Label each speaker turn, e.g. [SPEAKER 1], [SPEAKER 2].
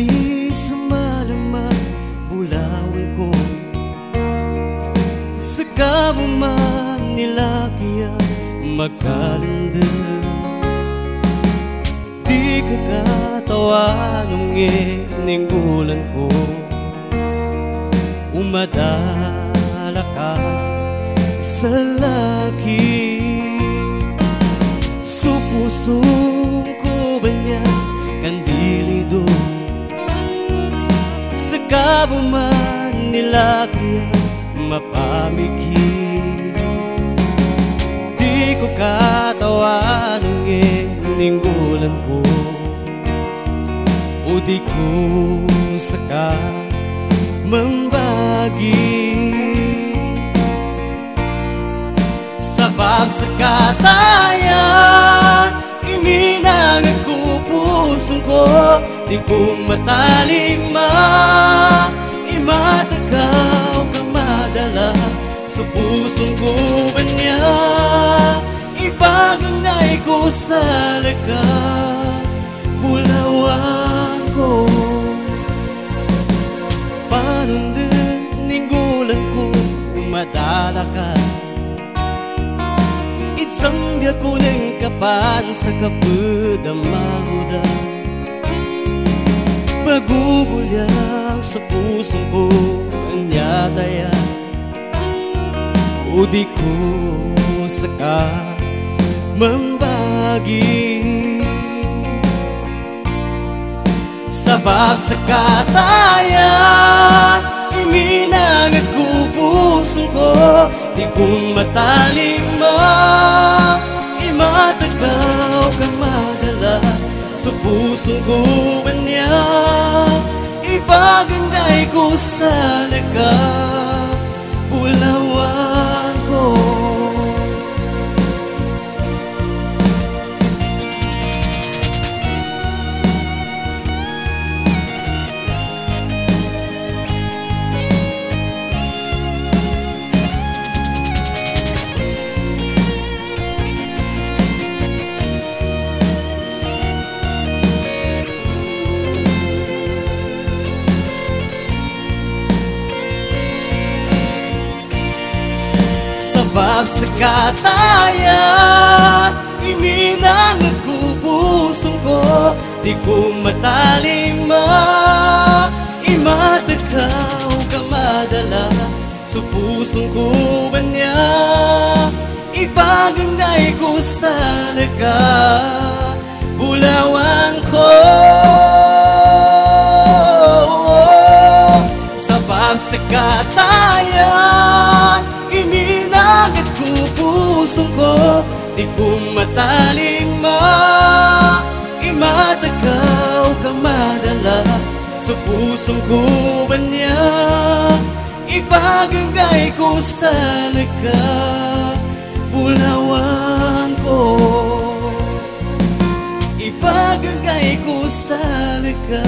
[SPEAKER 1] gabi sa malamang bulawan ko, sa kamo man nilakya magkalanda. Di ko katawa nung ininggulan ko, umadala ka sa laki. Supusong ko ba niya kandilido, sa kamo man nilakya mapamighi. Di ko katawa nung ininggulan ko, o di ko saka mambagi. Sabab sa katayan, iminang nagkupusong ko, di ko matalima. Imatagaw ka madala sa pusong ko ba niya? Ibagangay ko sa laga, bulawan ko. Paano din ninggulan ko, umadala ka. Itsambya ko ng kapan sa kapudamahuda, bagugulyang sa pusong ko anyataya, o di ko saka mambagi. Sabab sa katayan, iminang nagkupusong ko, di ko matalima. Imatagaw ka madala sa pusong ko ba niya? Ibagangay ko sa laga, bulawan ko. Sabab sa katayan, iminang nagkupusong ko, di ko matalima. Imatagaw ka madala sa pusong ko ba niya? Ibagangay ko sa laga, bulawan ko. Sabab sa katayan, iminang nagkupusong ko, di ko matalima. Imatagaw ka madala sa pusong ko ba niya? Ibagangay ko sa laga, bulawan ko. Ibagangay ko sa laga.